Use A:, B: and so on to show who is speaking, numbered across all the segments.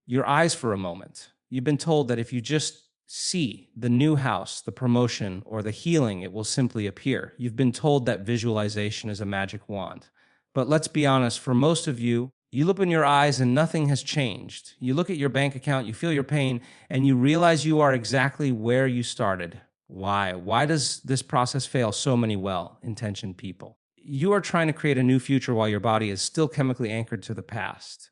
A: your eyes for a moment. You've been told that if you just see the new house, the promotion, or the healing, it will simply appear. You've been told that visualization is a magic wand. But let's be honest, for most of you, you look in your eyes and nothing has changed. You look at your bank account, you feel your pain, and you realize you are exactly where you started. Why? Why does this process fail so many well-intentioned people? You are trying to create a new future while your body is still chemically anchored to the past.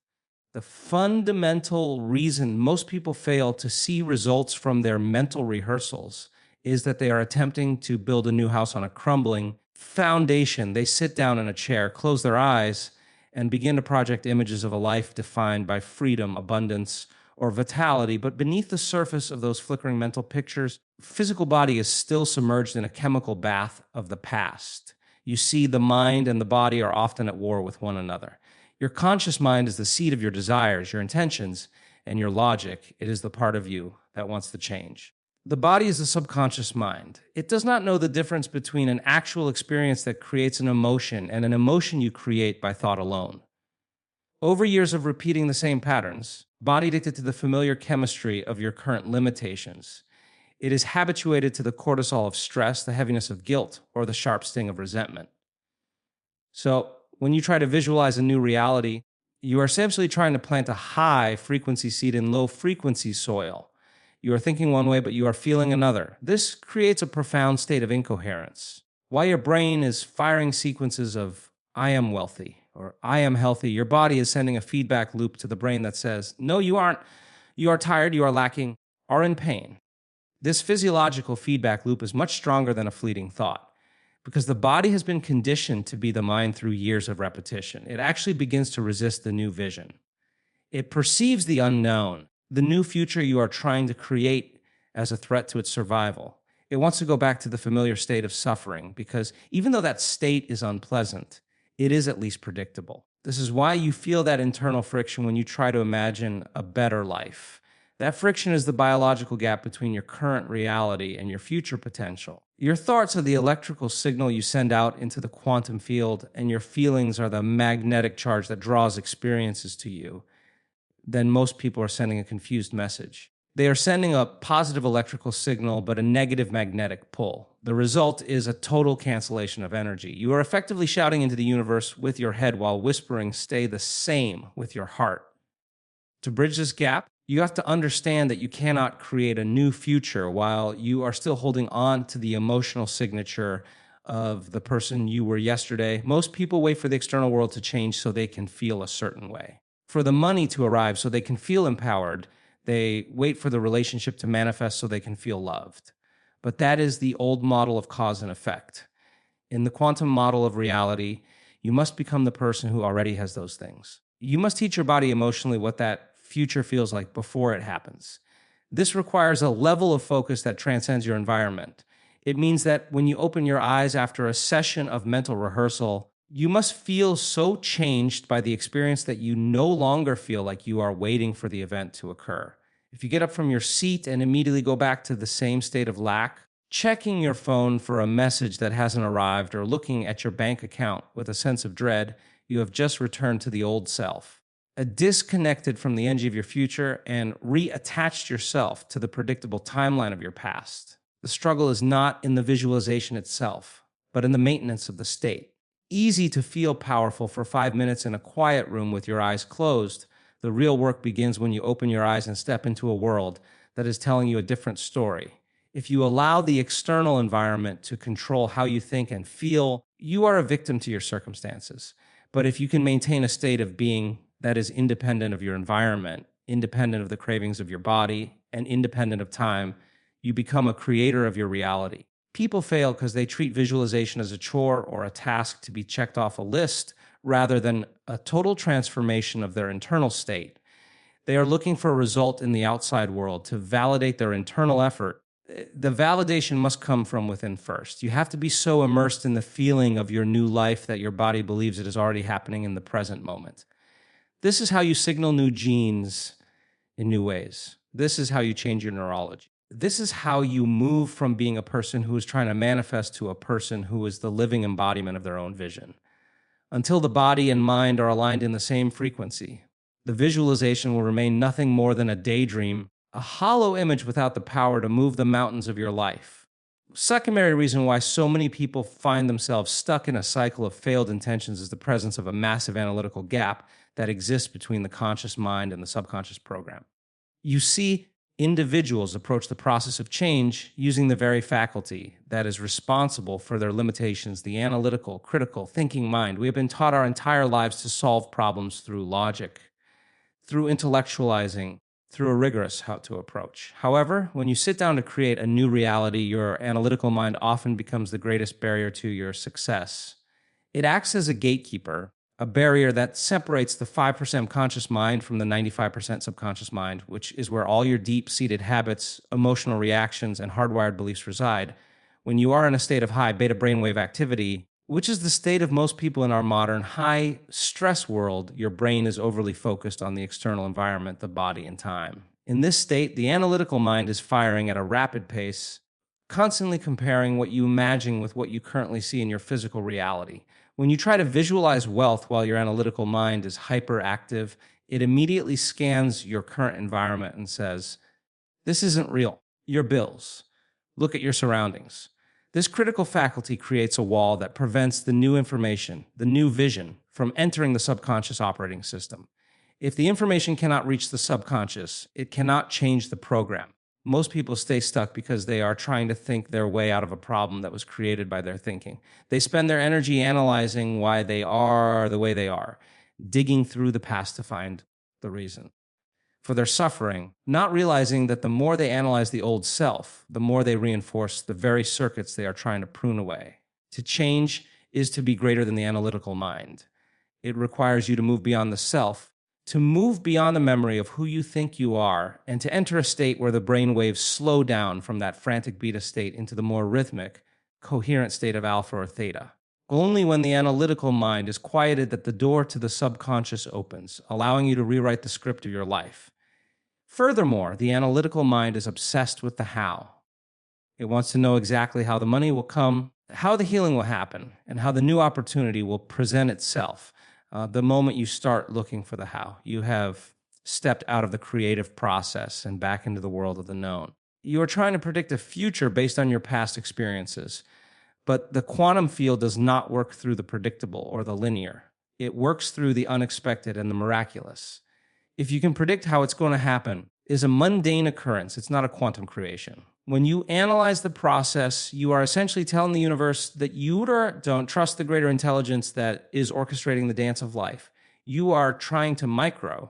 A: The fundamental reason most people fail to see results from their mental rehearsals is that they are attempting to build a new house on a crumbling foundation. They sit down in a chair, close their eyes, and begin to project images of a life defined by freedom, abundance, or vitality. But beneath the surface of those flickering mental pictures, physical body is still submerged in a chemical bath of the past. You see, the mind and the body are often at war with one another. Your conscious mind is the seat of your desires, your intentions, and your logic. It is the part of you that wants to change. The body is the subconscious mind. It does not know the difference between an actual experience that creates an emotion and an emotion you create by thought alone. Over years of repeating the same patterns, body addicted to the familiar chemistry of your current limitations. It is habituated to the cortisol of stress, the heaviness of guilt, or the sharp sting of resentment. So, when you try to visualize a new reality, you are essentially trying to plant a high-frequency seed in low-frequency soil. You are thinking one way, but you are feeling another. This creates a profound state of incoherence. While your brain is firing sequences of, I am wealthy, or I am healthy, your body is sending a feedback loop to the brain that says, no, you aren't. You are tired, you are lacking, are in pain. This physiological feedback loop is much stronger than a fleeting thought, because the body has been conditioned to be the mind through years of repetition. It actually begins to resist the new vision. It perceives the unknown, the new future you are trying to create, as a threat to its survival. It wants to go back to the familiar state of suffering, because even though that state is unpleasant, it is at least predictable. This is why you feel that internal friction when you try to imagine a better life. That friction is the biological gap between your current reality and your future potential. Your thoughts are the electrical signal you send out into the quantum field, and your feelings are the magnetic charge that draws experiences to you. Then most people are sending a confused message. They are sending a positive electrical signal, but a negative magnetic pull. The result is a total cancellation of energy. You are effectively shouting into the universe with your head while whispering, stay the same with your heart. To bridge this gap, you have to understand that you cannot create a new future while you are still holding on to the emotional signature of the person you were yesterday. Most people wait for the external world to change so they can feel a certain way. For the money to arrive so they can feel empowered, they wait for the relationship to manifest so they can feel loved. But that is the old model of cause and effect. In the quantum model of reality, you must become the person who already has those things. You must teach your body emotionally what that future feels like before it happens. This requires a level of focus that transcends your environment. It means that when you open your eyes after a session of mental rehearsal, you must feel so changed by the experience that you no longer feel like you are waiting for the event to occur. If you get up from your seat and immediately go back to the same state of lack, checking your phone for a message that hasn't arrived, or looking at your bank account with a sense of dread, you have just returned to the old self. Disconnected from the energy of your future and reattached yourself to the predictable timeline of your past. The struggle is not in the visualization itself, but in the maintenance of the state. Easy to feel powerful for 5 minutes in a quiet room with your eyes closed. The real work begins when you open your eyes and step into a world that is telling you a different story. If you allow the external environment to control how you think and feel, you are a victim to your circumstances. But if you can maintain a state of being that is independent of your environment, independent of the cravings of your body, and independent of time, you become a creator of your reality. People fail because they treat visualization as a chore or a task to be checked off a list rather than a total transformation of their internal state. They are looking for a result in the outside world to validate their internal effort. The validation must come from within first. You have to be so immersed in the feeling of your new life that your body believes it is already happening in the present moment. This is how you signal new genes in new ways. This is how you change your neurology. This is how you move from being a person who is trying to manifest to a person who is the living embodiment of their own vision. Until the body and mind are aligned in the same frequency, The visualization will remain nothing more than a daydream, a hollow image without the power to move the mountains of your life. Secondary reason why so many people find themselves stuck in a cycle of failed intentions is the presence of a massive analytical gap that exists between the conscious mind and the subconscious program. You see, individuals approach the process of change using the very faculty that is responsible for their limitations, the analytical, critical, thinking mind. We have been taught our entire lives to solve problems through logic, through intellectualizing, through a rigorous how to approach. However, when you sit down to create a new reality, your analytical mind often becomes the greatest barrier to your success. It acts as a gatekeeper, a barrier that separates the 5% conscious mind from the 95% subconscious mind, which is where all your deep-seated habits, emotional reactions, and hardwired beliefs reside. When you are in a state of high beta brainwave activity, which is the state of most people in our modern high stress world, your brain is overly focused on the external environment, the body, and time. In this state, the analytical mind is firing at a rapid pace, constantly comparing what you imagine with what you currently see in your physical reality. When you try to visualize wealth while your analytical mind is hyperactive, it immediately scans your current environment and says, "This isn't real. Your bills. Look at your surroundings." This critical faculty creates a wall that prevents the new information, the new vision, from entering the subconscious operating system. If the information cannot reach the subconscious, it cannot change the program. Most people stay stuck because they are trying to think their way out of a problem that was created by their thinking. They spend their energy analyzing why they are the way they are, digging through the past to find the reason for their suffering, not realizing that the more they analyze the old self, the more they reinforce the very circuits they are trying to prune away. To change is to be greater than the analytical mind. It requires you to move beyond the self, to move beyond the memory of who you think you are, and to enter a state where the brain waves slow down from that frantic beta state into the more rhythmic, coherent state of alpha or theta. Only when the analytical mind is quieted that the door to the subconscious opens, allowing you to rewrite the script of your life. Furthermore, the analytical mind is obsessed with the how. It wants to know exactly how the money will come, how the healing will happen, and how the new opportunity will present itself. The moment you start looking for the how, you have stepped out of the creative process and back into the world of the known. You are trying to predict a future based on your past experiences, but the quantum field does not work through the predictable or the linear. It works through the unexpected and the miraculous. If you can predict how it's going to happen, is a mundane occurrence. It's not a quantum creation. When you analyze the process, you are essentially telling the universe that you don't trust the greater intelligence that is orchestrating the dance of life. You are trying to micro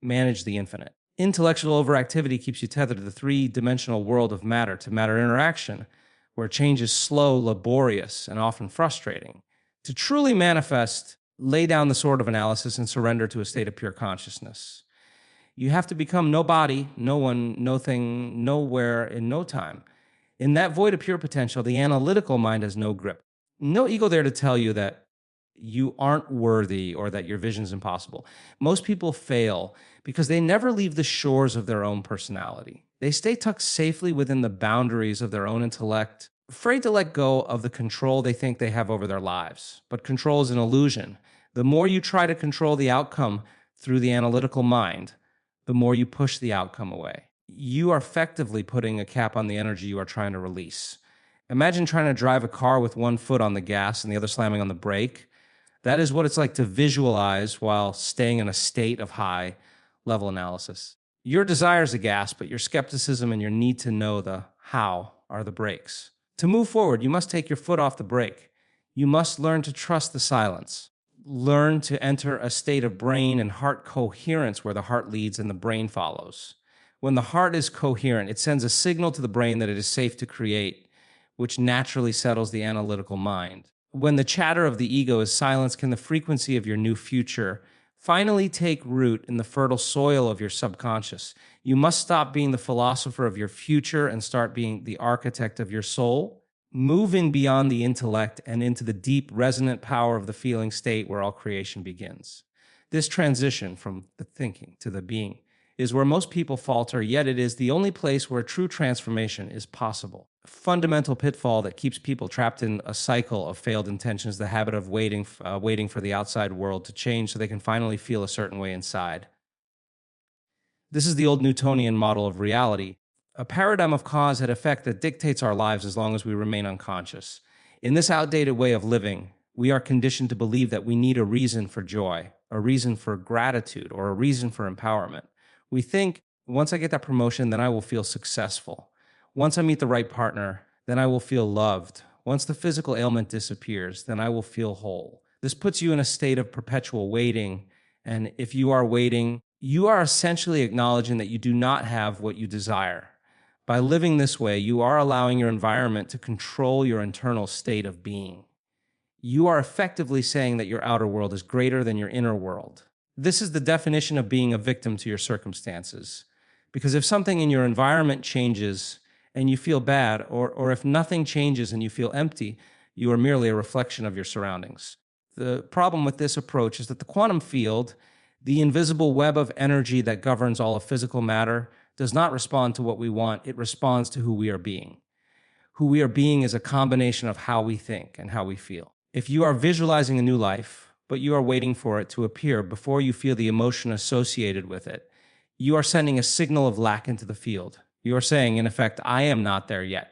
A: manage the infinite. Intellectual overactivity keeps you tethered to the three-dimensional world of matter to matter interaction, where change is slow, laborious, and often frustrating. To truly manifest, lay down the sword of analysis and surrender to a state of pure consciousness. You have to become no body, no one, no thing, nowhere, in no time. In that void of pure potential, the analytical mind has no grip. No ego there to tell you that you aren't worthy or that your vision is impossible. Most people fail because they never leave the shores of their own personality. They stay tucked safely within the boundaries of their own intellect, afraid to let go of the control they think they have over their lives. But control is an illusion. The more you try to control the outcome through the analytical mind, the more you push the outcome away. You are effectively putting a cap on the energy you are trying to release. Imagine trying to drive a car with one foot on the gas and the other slamming on the brake. That is what it's like to visualize while staying in a state of high level analysis. Your desire is a gas, but your skepticism and your need to know the how are the brakes. To move forward, you must take your foot off the brake. You must learn to trust the silence. Learn to enter a state of brain and heart coherence where the heart leads and the brain follows. When the heart is coherent, it sends a signal to the brain that it is safe to create, which naturally settles the analytical mind. When the chatter of the ego is silenced, can the frequency of your new future finally take root in the fertile soil of your subconscious. You must stop being the philosopher of your future and start being the architect of your soul, moving beyond the intellect and into the deep, resonant power of the feeling state where all creation begins. This transition from the thinking to the being is where most people falter, yet it is the only place where true transformation is possible. A fundamental pitfall that keeps people trapped in a cycle of failed intentions, the habit of waiting for the outside world to change so they can finally feel a certain way inside. This is the old Newtonian model of reality, a paradigm of cause and effect that dictates our lives as long as we remain unconscious. In this outdated way of living, we are conditioned to believe that we need a reason for joy, a reason for gratitude, or a reason for empowerment. We think, once I get that promotion, then I will feel successful. Once I meet the right partner, then I will feel loved. Once the physical ailment disappears, then I will feel whole. This puts you in a state of perpetual waiting. And if you are waiting, you are essentially acknowledging that you do not have what you desire. By living this way, you are allowing your environment to control your internal state of being. You are effectively saying that your outer world is greater than your inner world. This is the definition of being a victim to your circumstances. Because if something in your environment changes and you feel bad, or if nothing changes and you feel empty, you are merely a reflection of your surroundings. The problem with this approach is that the quantum field, the invisible web of energy that governs all of physical matter, does not respond to what we want. It responds to who we are being. Who we are being is a combination of how we think and how we feel. If you are visualizing a new life, but you are waiting for it to appear before you feel the emotion associated with it, you are sending a signal of lack into the field. You are saying, in effect, I am not there yet.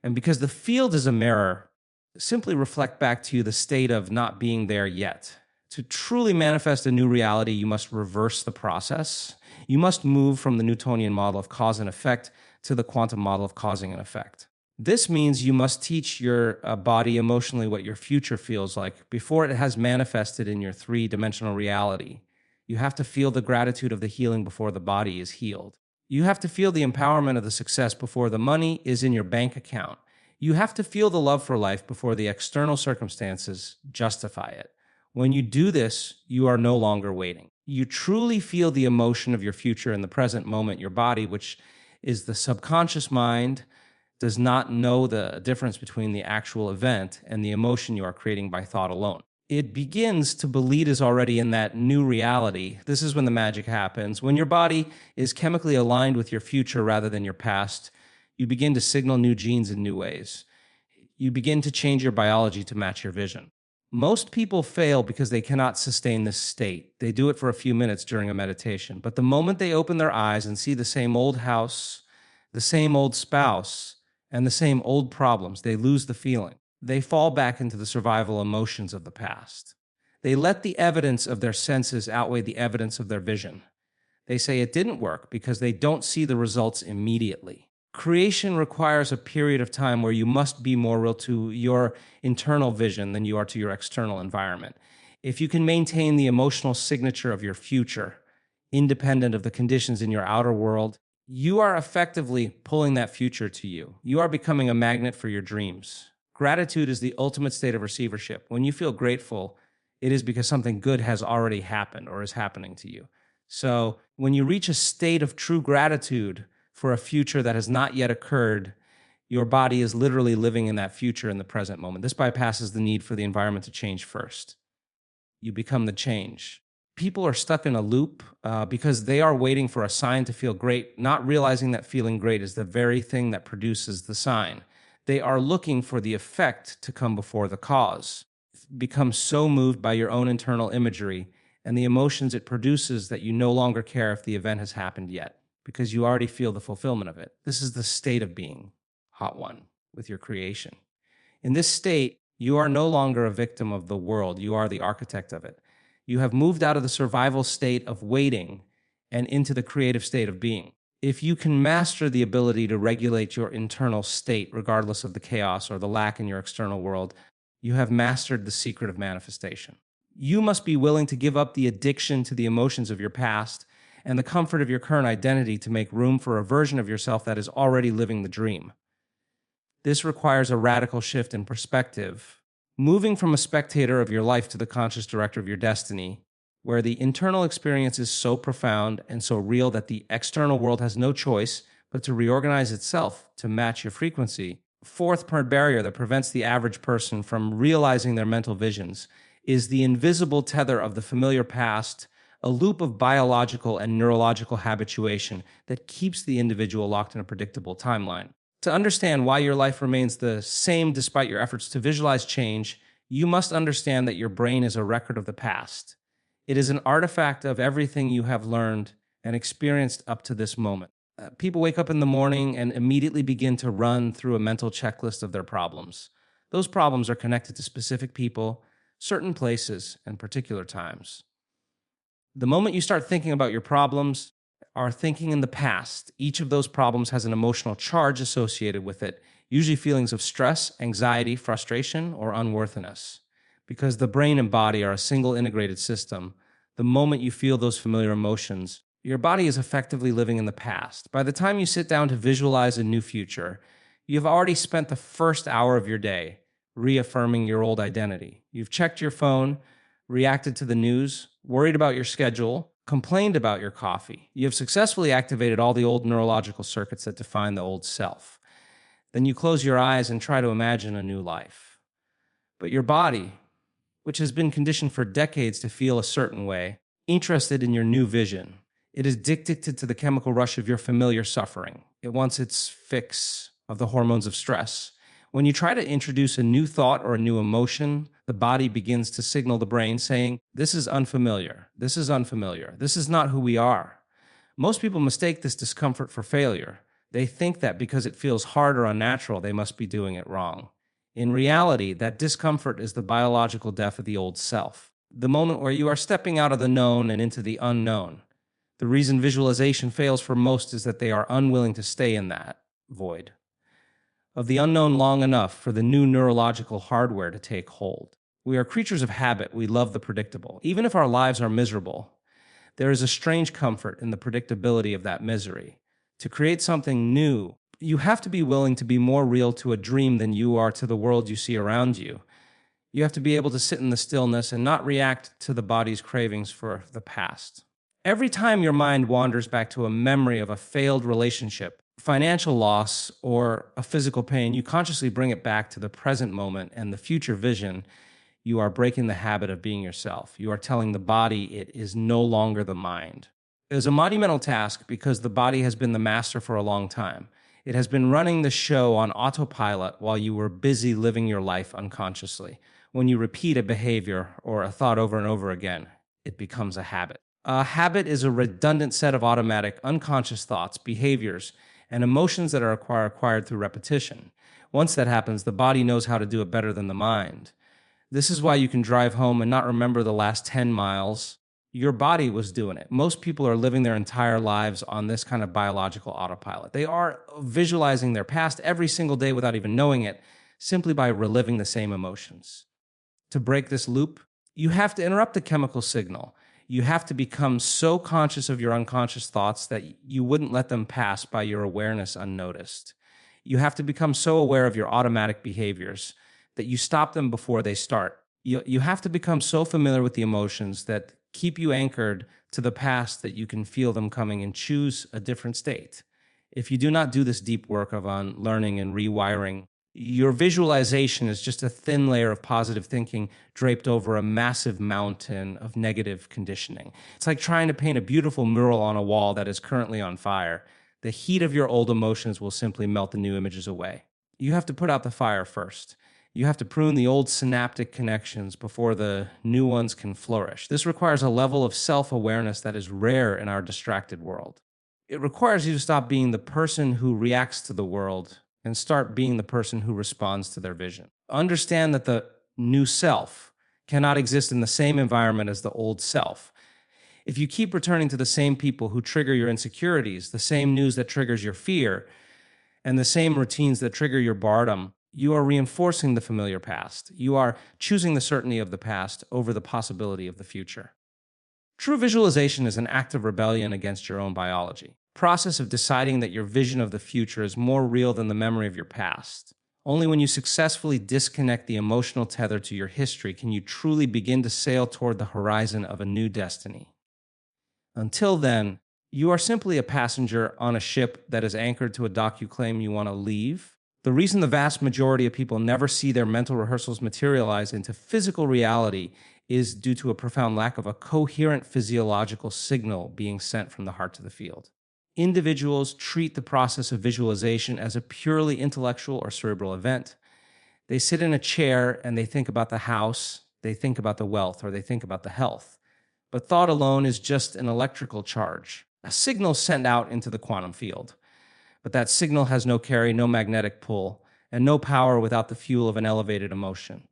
A: And because the field is a mirror, simply reflect back to you the state of not being there yet. To truly manifest a new reality, you must reverse the process. You must move from the Newtonian model of cause and effect to the quantum model of causing and effect. This means you must teach your body emotionally what your future feels like before it has manifested in your three-dimensional reality. You have to feel the gratitude of the healing before the body is healed. You have to feel the empowerment of the success before the money is in your bank account. You have to feel the love for life before the external circumstances justify it. When you do this, you are no longer waiting. You truly feel the emotion of your future in the present moment. Your body, which is the subconscious mind, does not know the difference between the actual event and the emotion you are creating by thought alone. It begins to believe is already in that new reality. This is when the magic happens. When your body is chemically aligned with your future rather than your past, you begin to signal new genes in new ways. You begin to change your biology to match your vision. Most people fail because they cannot sustain this state. They do it for a few minutes during a meditation. But the moment they open their eyes and see the same old house, the same old spouse, and the same old problems, they lose the feeling. They fall back into the survival emotions of the past. They let the evidence of their senses outweigh the evidence of their vision. They say it didn't work because they don't see the results immediately. Creation requires a period of time where you must be more real to your internal vision than you are to your external environment. If you can maintain the emotional signature of your future, independent of the conditions in your outer world, you are effectively pulling that future to you. You are becoming a magnet for your dreams. Gratitude is the ultimate state of receivership. When you feel grateful, it is because something good has already happened or is happening to you. So when you reach a state of true gratitude for a future that has not yet occurred, your body is literally living in that future in the present moment. This bypasses the need for the environment to change first. You become the change. People are stuck in a loop because they are waiting for a sign to feel great, not realizing that feeling great is the very thing that produces the sign. They are looking for the effect to come before the cause. Become so moved by your own internal imagery and the emotions it produces that you no longer care if the event has happened yet, because you already feel the fulfillment of it. This is the state of being, Hot One, with your creation. In this state, you are no longer a victim of the world. You are the architect of it. You have moved out of the survival state of waiting and into the creative state of being. If you can master the ability to regulate your internal state, regardless of the chaos or the lack in your external world, you have mastered the secret of manifestation. You must be willing to give up the addiction to the emotions of your past and the comfort of your current identity to make room for a version of yourself that is already living the dream. This requires a radical shift in perspective, moving from a spectator of your life to the conscious director of your destiny, where the internal experience is so profound and so real that the external world has no choice but to reorganize itself to match your frequency. Fourth barrier that prevents the average person from realizing their mental visions is the invisible tether of the familiar past, a loop of biological and neurological habituation that keeps the individual locked in a predictable timeline. To understand why your life remains the same despite your efforts to visualize change, you must understand that your brain is a record of the past. It is an artifact of everything you have learned and experienced up to this moment. People wake up in the morning and immediately begin to run through a mental checklist of their problems. Those problems are connected to specific people, certain places, and particular times. The moment you start thinking about your problems, are thinking in the past. Each of those problems has an emotional charge associated with it, usually feelings of stress, anxiety, frustration, or unworthiness. Because the brain and body are a single integrated system, the moment you feel those familiar emotions, your body is effectively living in the past. By the time you sit down to visualize a new future, you've already spent the first hour of your day reaffirming your old identity. You've checked your phone, reacted to the news, worried about your schedule, complained about your coffee. You have successfully activated all the old neurological circuits that define the old self. Then you close your eyes and try to imagine a new life. But your body, which has been conditioned for decades to feel a certain way, interested in your new vision, it is addicted to the chemical rush of your familiar suffering. It wants its fix of the hormones of stress. When you try to introduce a new thought or a new emotion, the body begins to signal the brain saying, "This is unfamiliar. This is unfamiliar. This is not who we are." Most people mistake this discomfort for failure. They think that because it feels hard or unnatural, they must be doing it wrong. In reality, that discomfort is the biological death of the old self, the moment where you are stepping out of the known and into the unknown. The reason visualization fails for most is that they are unwilling to stay in that void of the unknown long enough for the new neurological hardware to take hold. We are creatures of habit. We love the predictable. Even if our lives are miserable, there is a strange comfort in the predictability of that misery. To create something new, you have to be willing to be more real to a dream than you are to the world you see around you. You have to be able to sit in the stillness and not react to the body's cravings for the past. Every time your mind wanders back to a memory of a failed relationship, financial loss, or a physical pain, you consciously bring it back to the present moment and the future vision. You are breaking the habit of being yourself. You are telling the body it is no longer the mind. It is a monumental task because the body has been the master for a long time. It has been running the show on autopilot while you were busy living your life unconsciously. When you repeat a behavior or a thought over and over again, it becomes a habit. A habit is a redundant set of automatic, unconscious thoughts, behaviors, and emotions that are acquired through repetition. Once that happens, the body knows how to do it better than the mind. This is why you can drive home and not remember the last 10 miles. Your body was doing it. Most people are living their entire lives on this kind of biological autopilot. They are visualizing their past every single day without even knowing it, simply by reliving the same emotions. To break this loop, you have to interrupt the chemical signal. You have to become so conscious of your unconscious thoughts that you wouldn't let them pass by your awareness unnoticed. You have to become so aware of your automatic behaviors that you stop them before they start. You have to become so familiar with the emotions that keep you anchored to the past that you can feel them coming and choose a different state. If you do not do this deep work of unlearning and rewiring, your visualization is just a thin layer of positive thinking draped over a massive mountain of negative conditioning. It's like trying to paint a beautiful mural on a wall that is currently on fire. The heat of your old emotions will simply melt the new images away. You have to put out the fire first. You have to prune the old synaptic connections before the new ones can flourish. This requires a level of self-awareness that is rare in our distracted world. It requires you to stop being the person who reacts to the world and start being the person who responds to their vision. Understand that the new self cannot exist in the same environment as the old self. If you keep returning to the same people who trigger your insecurities, the same news that triggers your fear, and the same routines that trigger your boredom, you are reinforcing the familiar past. You are choosing the certainty of the past over the possibility of the future. True visualization is an act of rebellion against your own biology. Process of deciding that your vision of the future is more real than the memory of your past. Only when you successfully disconnect the emotional tether to your history can you truly begin to sail toward the horizon of a new destiny. Until then, you are simply a passenger on a ship that is anchored to a dock you claim you want to leave. The reason the vast majority of people never see their mental rehearsals materialize into physical reality is due to a profound lack of a coherent physiological signal being sent from the heart to the field. Individuals treat the process of visualization as a purely intellectual or cerebral event. They sit in a chair and they think about the house, they think about the wealth, or they think about the health. But thought alone is just an electrical charge. a signal sent out into the quantum field. But that signal has no carry, no magnetic pull, and no power without the fuel of an elevated emotion.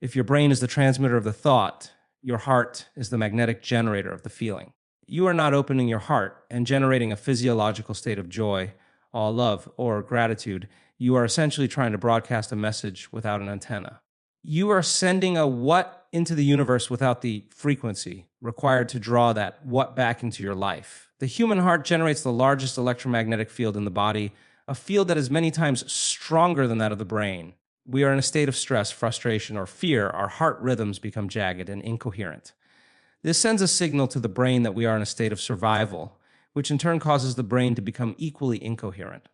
A: If your brain is the transmitter of the thought, your heart is the magnetic generator of the feeling. You are not opening your heart and generating a physiological state of joy, awe, love, or gratitude. You are essentially trying to broadcast a message without an antenna. You are sending a what into the universe without the frequency required to draw that what back into your life. The human heart generates the largest electromagnetic field in the body, a field that is many times stronger than that of the brain. We are in a state of stress, frustration, or fear. Our heart rhythms become jagged and incoherent. This sends a signal to the brain that we are in a state of survival, which in turn causes the brain to become equally incoherent.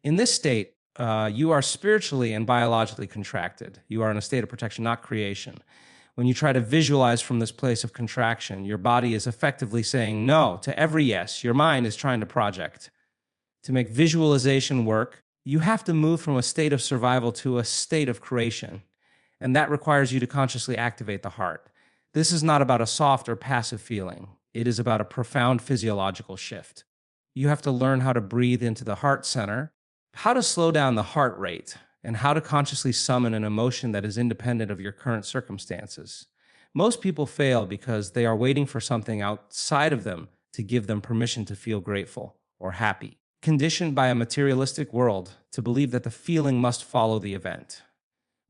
A: In this state, you are spiritually and biologically contracted. You are in a state of protection, not creation. When you try to visualize from this place of contraction, your body is effectively saying no to every yes. Your mind is trying to project. To make visualization work, you have to move from a state of survival to a state of creation, and that requires you to consciously activate the heart. This is not about a soft or passive feeling. It is about a profound physiological shift. You have to learn how to breathe into the heart center, how to slow down the heart rate, and how to consciously summon an emotion that is independent of your current circumstances. Most people fail because they are waiting for something outside of them to give them permission to feel grateful or happy, conditioned by a materialistic world to believe that the feeling must follow the event.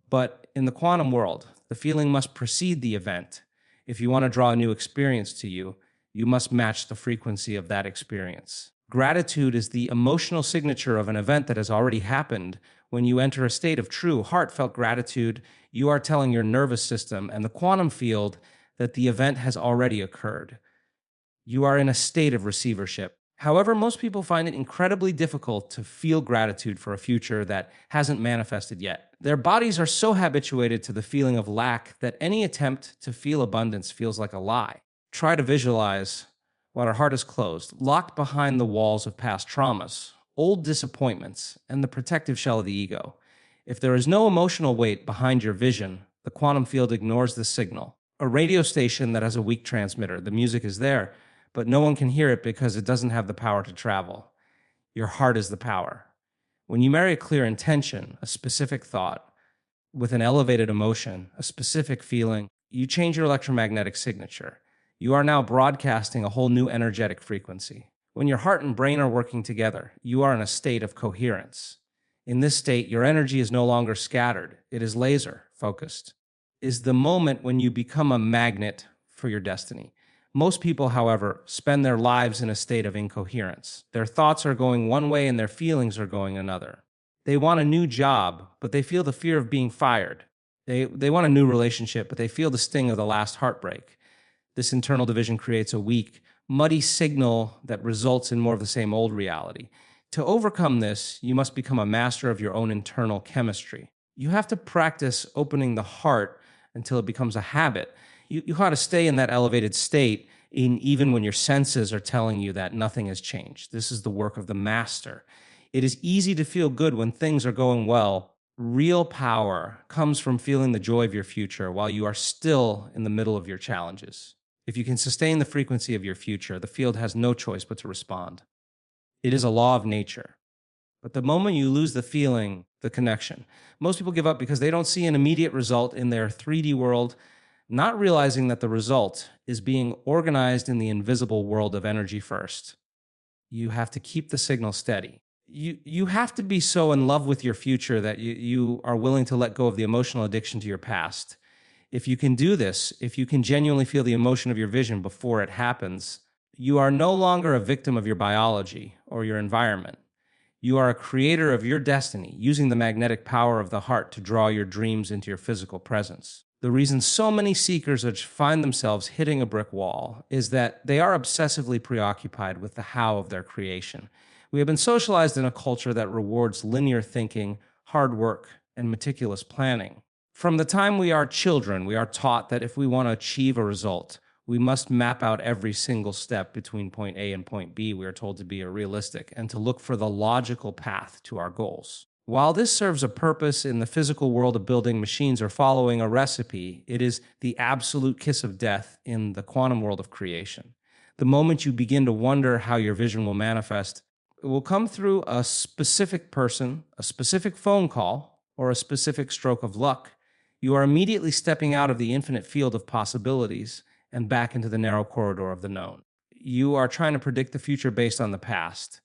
A: But in the quantum world, the feeling must precede the event. If you want to draw a new experience to you, you must match the frequency of that experience. Gratitude is the emotional signature of an event that has already happened. When you enter a state of true, heartfelt gratitude, you are telling your nervous system and the quantum field that the event has already occurred. You are in a state of receivership. However, most people find it incredibly difficult to feel gratitude for a future that hasn't manifested yet. Their bodies are so habituated to the feeling of lack that any attempt to feel abundance feels like a lie. Try to visualize while our heart is closed, locked behind the walls of past traumas, old disappointments, and the protective shell of the ego. If there is no emotional weight behind your vision, the quantum field ignores the signal. A radio station that has a weak transmitter, the music is there, but no one can hear it because it doesn't have the power to travel. Your heart is the power. When you marry a clear intention, a specific thought, with an elevated emotion, a specific feeling, you change your electromagnetic signature. You are now broadcasting a whole new energetic frequency. When your heart and brain are working together, you are in a state of coherence. In this state, your energy is no longer scattered. It is laser focused. It is the moment when you become a magnet for your destiny. Most people, however, spend their lives in a state of incoherence. Their thoughts are going one way and their feelings are going another. They want a new job, but they feel the fear of being fired. They want a new relationship, but they feel the sting of the last heartbreak. This internal division creates a weak, muddy signal that results in more of the same old reality. To overcome this, you must become a master of your own internal chemistry. You have to practice opening the heart until it becomes a habit. You got to stay in that elevated state even when your senses are telling you that nothing has changed. This is the work of the master. It is easy to feel good when things are going well. Real power comes from feeling the joy of your future while you are still in the middle of your challenges. If you can sustain the frequency of your future, the field has no choice but to respond. It is a law of nature. But the moment you lose the feeling, the connection, most people give up because they don't see an immediate result in their 3D world, not realizing that the result is being organized in the invisible world of energy first. You have to keep the signal steady. You have to be so in love with your future that you are willing to let go of the emotional addiction to your past. If you can do this, if you can genuinely feel the emotion of your vision before it happens, you are no longer a victim of your biology or your environment. You are a creator of your destiny, using the magnetic power of the heart to draw your dreams into your physical presence. The reason so many seekers find themselves hitting a brick wall is that they are obsessively preoccupied with the how of their creation. We have been socialized in a culture that rewards linear thinking, hard work, and meticulous planning. From the time we are children, we are taught that if we want to achieve a result, we must map out every single step between point A and point B. We are told to be realistic and to look for the logical path to our goals. While this serves a purpose in the physical world of building machines or following a recipe, it is the absolute kiss of death in the quantum world of creation. The moment you begin to wonder how your vision will manifest, it will come through a specific person, a specific phone call, or a specific stroke of luck. You are immediately stepping out of the infinite field of possibilities and back into the narrow corridor of the known. You are trying to predict the future based on the past.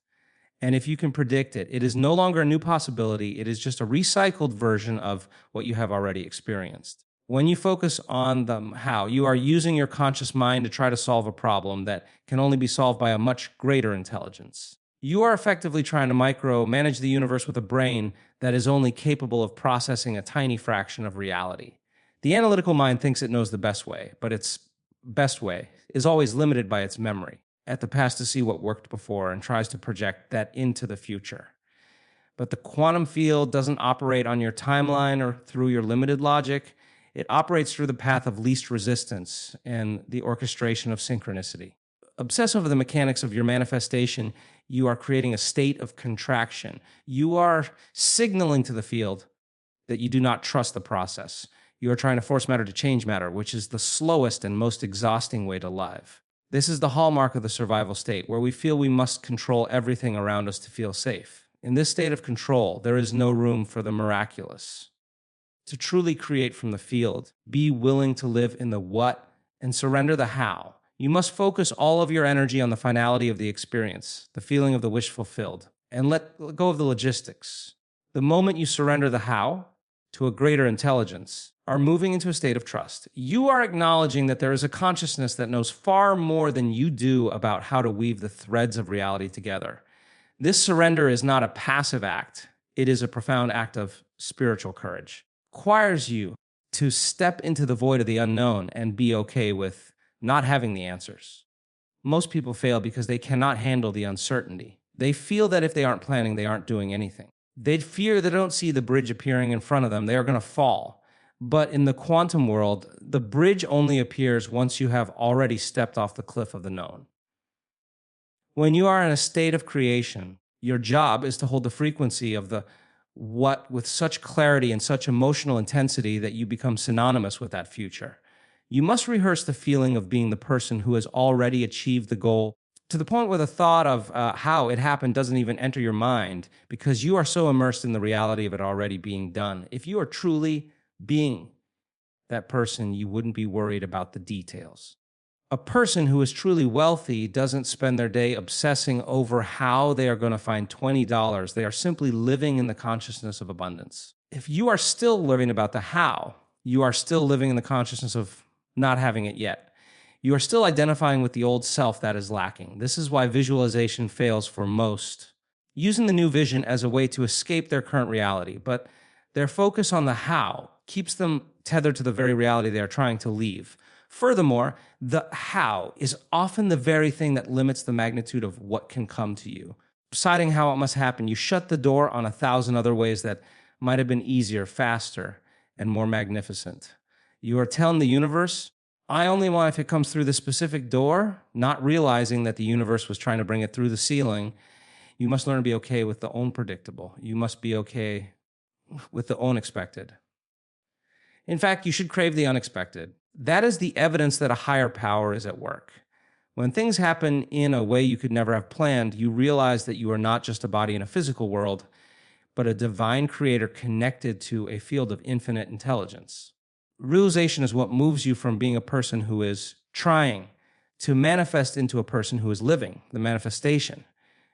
A: And if you can predict it, it is no longer a new possibility. It is just a recycled version of what you have already experienced. When you focus on the how, you are using your conscious mind to try to solve a problem that can only be solved by a much greater intelligence. You are effectively trying to micromanage the universe with a brain that is only capable of processing a tiny fraction of reality. The analytical mind thinks it knows the best way, but its best way is always limited by its memory at the past to see what worked before and tries to project that into the future. But the quantum field doesn't operate on your timeline or through your limited logic. It operates through the path of least resistance and the orchestration of synchronicity. Obsess over the mechanics of your manifestation, you are creating a state of contraction. You are signaling to the field that you do not trust the process. You are trying to force matter to change matter, which is the slowest and most exhausting way to live. This is the hallmark of the survival state, where we feel we must control everything around us to feel safe. In this state of control, there is no room for the miraculous. To truly create from the field, be willing to live in the what and surrender the how. You must focus all of your energy on the finality of the experience, the feeling of the wish fulfilled, and let go of the logistics. The moment you surrender the how to a greater intelligence, are moving into a state of trust. You are acknowledging that there is a consciousness that knows far more than you do about how to weave the threads of reality together. This surrender is not a passive act. It is a profound act of spiritual courage. It requires you to step into the void of the unknown and be okay with not having the answers. Most people fail because they cannot handle the uncertainty. They feel that if they aren't planning, they aren't doing anything. They fear they don't see the bridge appearing in front of them. They are going to fall. But in the quantum world, the bridge only appears once you have already stepped off the cliff of the known. When you are in a state of creation, your job is to hold the frequency of the what with such clarity and such emotional intensity that you become synonymous with that future. You must rehearse the feeling of being the person who has already achieved the goal to the point where the thought of how it happened doesn't even enter your mind because you are so immersed in the reality of it already being done. If you are truly being that person, you wouldn't be worried about the details. A person who is truly wealthy doesn't spend their day obsessing over how they are going to find $20. They are simply living in the consciousness of abundance. If you are still worrying about the how, you are still living in the consciousness of not having it yet. You are still identifying with the old self that is lacking. This is why visualization fails for most, using the new vision as a way to escape their current reality. But their focus on the how keeps them tethered to the very reality they are trying to leave. Furthermore, the how is often the very thing that limits the magnitude of what can come to you. Deciding how it must happen, you shut the door on 1,000 other ways that might have been easier, faster, and more magnificent. You are telling the universe, I only want if it comes through this specific door, not realizing that the universe was trying to bring it through the ceiling. You must learn to be okay with the unpredictable. You must be okay with the unexpected. In fact, you should crave the unexpected. That is the evidence that a higher power is at work. When things happen in a way you could never have planned, you realize that you are not just a body in a physical world, but a divine creator connected to a field of infinite intelligence. Realization is what moves you from being a person who is trying to manifest into a person who is living, the manifestation.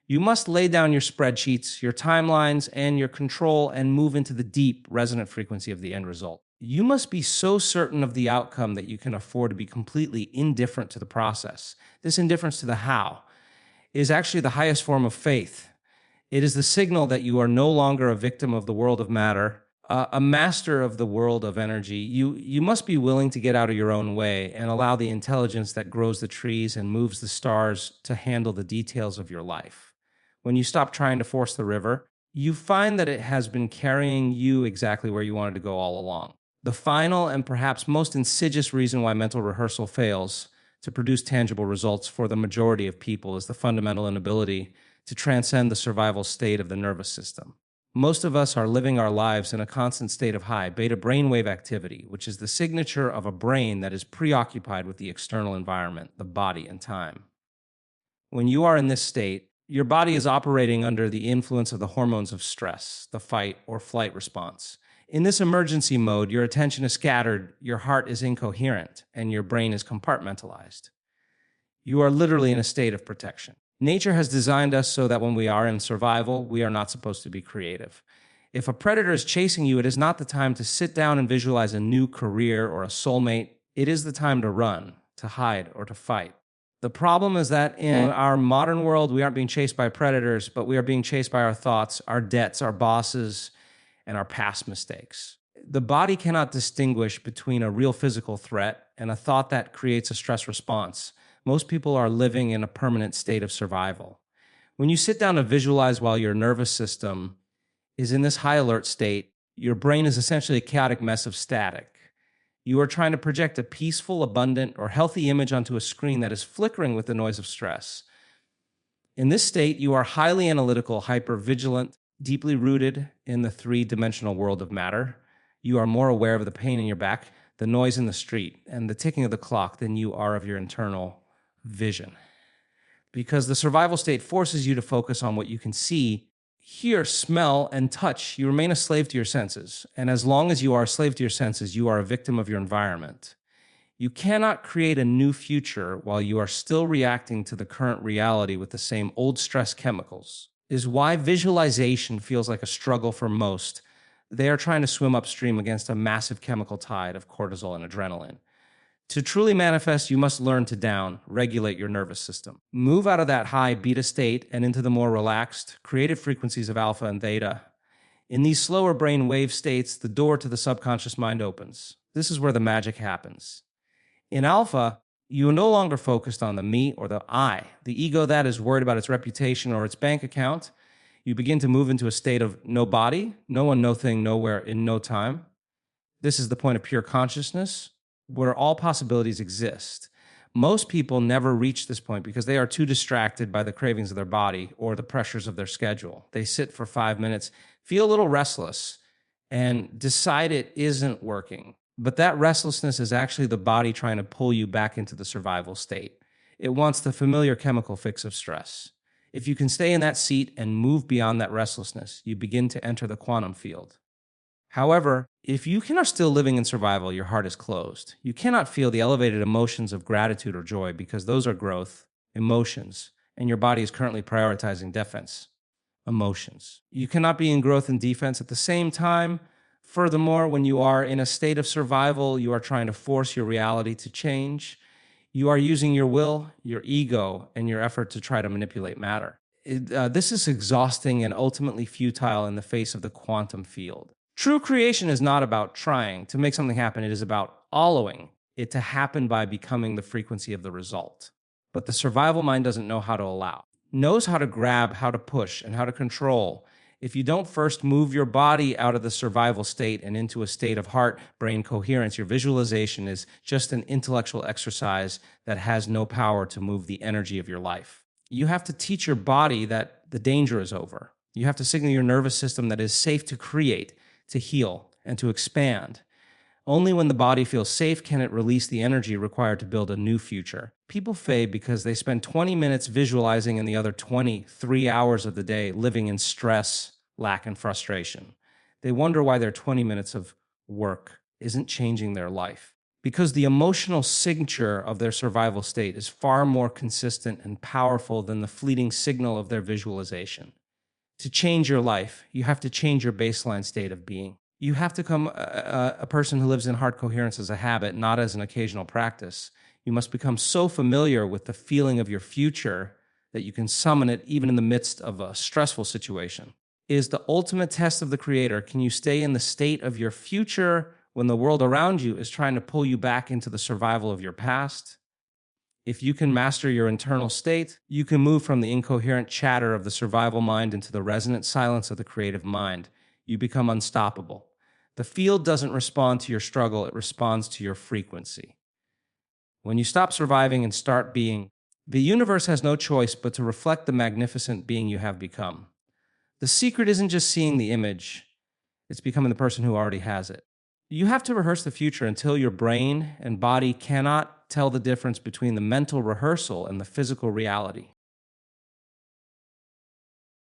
A: You must lay down your spreadsheets, your timelines, and your control and move into the deep resonant frequency of the end result. You must be so certain of the outcome that you can afford to be completely indifferent to the process. This indifference to the how is actually the highest form of faith. It is the signal that you are no longer a victim of the world of matter, a master of the world of energy. You must be willing to get out of your own way and allow the intelligence that grows the trees and moves the stars to handle the details of your life. When you stop trying to force the river, you find that it has been carrying you exactly where you wanted to go all along. The final and perhaps most insidious reason why mental rehearsal fails to produce tangible results for the majority of people is the fundamental inability to transcend the survival state of the nervous system. Most of us are living our lives in a constant state of high beta brainwave activity, which is the signature of a brain that is preoccupied with the external environment, the body, and time. When you are in this state, your body is operating under the influence of the hormones of stress, the fight or flight response. In this emergency mode, your attention is scattered, your heart is incoherent, and your brain is compartmentalized. You are literally in a state of protection. Nature has designed us so that when we are in survival, we are not supposed to be creative. If a predator is chasing you, it is not the time to sit down and visualize a new career or a soulmate. It is the time to run, to hide, or to fight. The problem is that in our modern world, we aren't being chased by predators, but we are being chased by our thoughts, our debts, our bosses, and our past mistakes. The body cannot distinguish between a real physical threat and a thought that creates a stress response. Most people are living in a permanent state of survival. When you sit down to visualize while your nervous system is in this high alert state, your brain is essentially a chaotic mess of static. You are trying to project a peaceful, abundant, or healthy image onto a screen that is flickering with the noise of stress. In this state, you are highly analytical, hyper-vigilant, deeply rooted in the three-dimensional world of matter. You are more aware of the pain in your back, the noise in the street, and the ticking of the clock than you are of your internal vision. Because the survival state forces you to focus on what you can see, hear, smell, and touch. You remain a slave to your senses. And as long as you are a slave to your senses, you are a victim of your environment. You cannot create a new future while you are still reacting to the current reality with the same old stress chemicals. Is why visualization feels like a struggle for most. They are trying to swim upstream against a massive chemical tide of cortisol and adrenaline. To truly manifest, you must learn to regulate your nervous system. Move out of that high beta state and into the more relaxed, creative frequencies of alpha and theta. In these slower brain wave states, the door to the subconscious mind opens. This is where the magic happens. In alpha, you are no longer focused on the me or the I, the ego that is worried about its reputation or its bank account. You begin to move into a state of no body, no one, no thing, nowhere, in no time. This is the point of pure consciousness, where all possibilities exist. Most people never reach this point because they are too distracted by the cravings of their body or the pressures of their schedule. They sit for 5 minutes, feel a little restless, and decide it isn't working. But that restlessness is actually the body trying to pull you back into the survival state. It wants the familiar chemical fix of stress. If you can stay in that seat and move beyond that restlessness, you begin to enter the quantum field. However, if you are still living in survival, your heart is closed. You cannot feel the elevated emotions of gratitude or joy because those are growth emotions, and your body is currently prioritizing defense emotions. You cannot be in growth and defense at the same time. Furthermore, when you are in a state of survival, you are trying to force your reality to change. You are using your will, your ego, and your effort to try to manipulate matter. This is exhausting and ultimately futile in the face of the quantum field. True creation is not about trying to make something happen. It is about allowing it to happen by becoming the frequency of the result. But the survival mind doesn't know how to allow. It knows how to grab, how to push, and how to control. If you don't first move your body out of the survival state and into a state of heart-brain coherence, your visualization is just an intellectual exercise that has no power to move the energy of your life. You have to teach your body that the danger is over. You have to signal your nervous system that it is safe to create, to heal, and to expand. Only when the body feels safe can it release the energy required to build a new future. People fade because they spend 20 minutes visualizing and the other 23 hours of the day living in stress, lack, and frustration. They wonder why their 20 minutes of work isn't changing their life. Because the emotional signature of their survival state is far more consistent and powerful than the fleeting signal of their visualization. To change your life, you have to change your baseline state of being. You have to become a person who lives in heart coherence as a habit, not as an occasional practice. You must become so familiar with the feeling of your future that you can summon it even in the midst of a stressful situation. It is the ultimate test of the creator. Can you stay in the state of your future when the world around you is trying to pull you back into the survival of your past? If you can master your internal state, you can move from the incoherent chatter of the survival mind into the resonant silence of the creative mind. You become unstoppable. The field doesn't respond to your struggle, it responds to your frequency. When you stop surviving and start being, the universe has no choice but to reflect the magnificent being you have become. The secret isn't just seeing the image, it's becoming the person who already has it. You have to rehearse the future until your brain and body cannot tell the difference between the mental rehearsal and the physical reality.